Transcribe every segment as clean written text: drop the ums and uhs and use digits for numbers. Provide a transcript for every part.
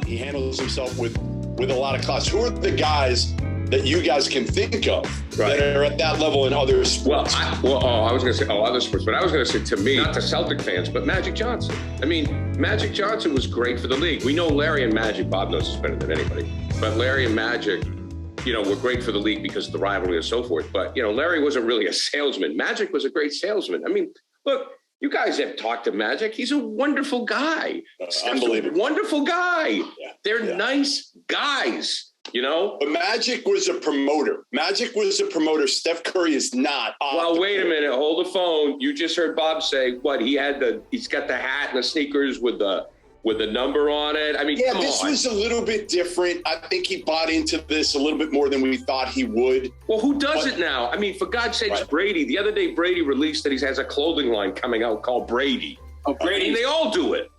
He handles himself with a lot of class. Who are the guys that you guys can think of that are at that level in other sports? I was going to say, other sports, but I was going to say, to me, not to Celtic fans, but Magic Johnson. I mean, Magic Johnson was great for the league. We know Larry and Magic, Bob knows this better than anybody, but Larry and Magic, were great for the league because of the rivalry and so forth. But, Larry wasn't really a salesman. Magic was a great salesman. I mean, look, you guys have talked to Magic. He's a wonderful guy. Unbelievable. Wonderful guy. Yeah. They're nice guys. But Magic was a promoter. Steph Curry is not. Well, wait a minute. Hold the phone. You just heard Bob say what he's got the hat and the sneakers with the number on it. I mean, this was a little bit different. I think he bought into this a little bit more than we thought he would. Well, who does it now? I mean, for God's sakes, Brady. The other day, Brady released that he has a clothing line coming out called Brady. Oh, Brady. I mean, they all do it.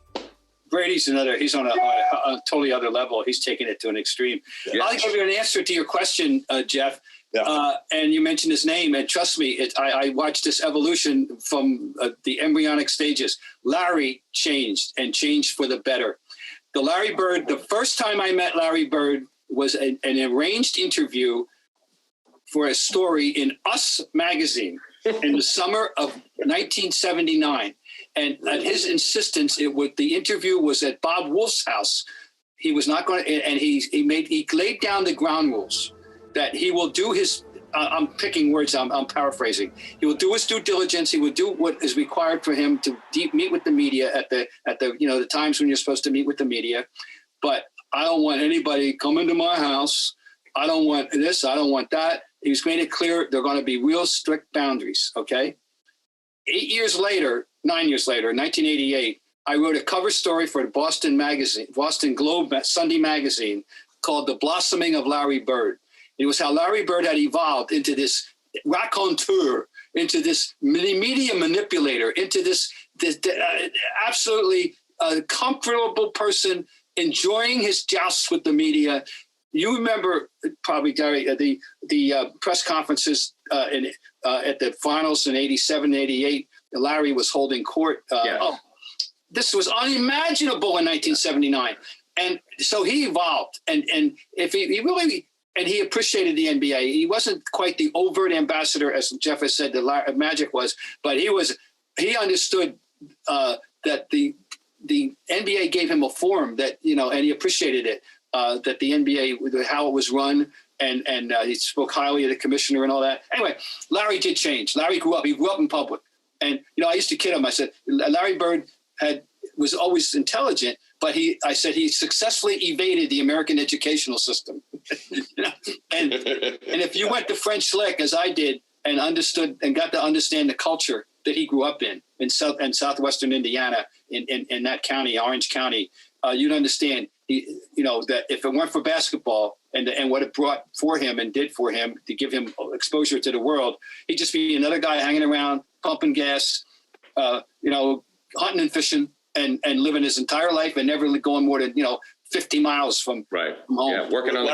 Brady's he's on a totally other level. He's taking it to an extreme. Yeah. I'll give you an answer to your question, Jeff. Yeah. And you mentioned his name, and trust me, I watched this evolution from the embryonic stages. Larry changed for the better. The first time I met Larry Bird was an arranged interview for a story in Us magazine in the summer of 1979. And at his insistence, the interview was at Bob Wolf's house. He was not going to, and he laid down the ground rules that he will do his. I'm picking words. I'm paraphrasing. He will do his due diligence. He will do what is required for him to meet with the media at the times when you're supposed to meet with the media. But I don't want anybody coming to my house. I don't want this. I don't want that. He's made it clear there are going to be real strict boundaries. Okay. 9 years later, 1988, I wrote a cover story for the Boston Globe Sunday magazine called The Blossoming of Larry Bird. It was how Larry Bird had evolved into this raconteur, into this media manipulator, into this absolutely comfortable person enjoying his jousts with the media. You remember probably, Gary, the press conferences at the finals in 87, 88, Larry was holding court. This was unimaginable in 1979. And so he evolved. And if he really, and he appreciated the NBA. He wasn't quite the overt ambassador, as Jeff has said, that Magic was, but he understood that the NBA gave him a forum that, and he appreciated it, that the NBA, how it was run, and he spoke highly of the commissioner and all that. Anyway, Larry did change. Larry grew up. He grew up in public. And, I used to kid him. I said, Larry Bird was always intelligent, but I said he successfully evaded the American educational system. And if you went to French Lick, as I did, and understood and got to understand the culture that he grew up in southwestern Indiana, in that county, Orange County, you'd understand that if it weren't for basketball and what it brought for him and did for him to give him exposure to the world, he'd just be another guy hanging around, pumping gas, hunting and fishing and living his entire life and never going more than 50 miles from home. Yeah, working on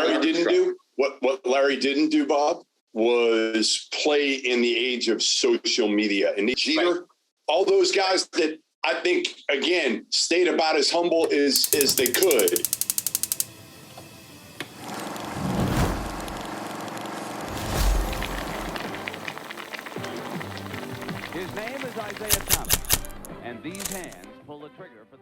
what Larry didn't do, Bob, was play in the age of social media. And Jeter, all those guys that I think, again, stayed about as humble as they could. His name is Isaiah Thomas, and these hands pull the trigger for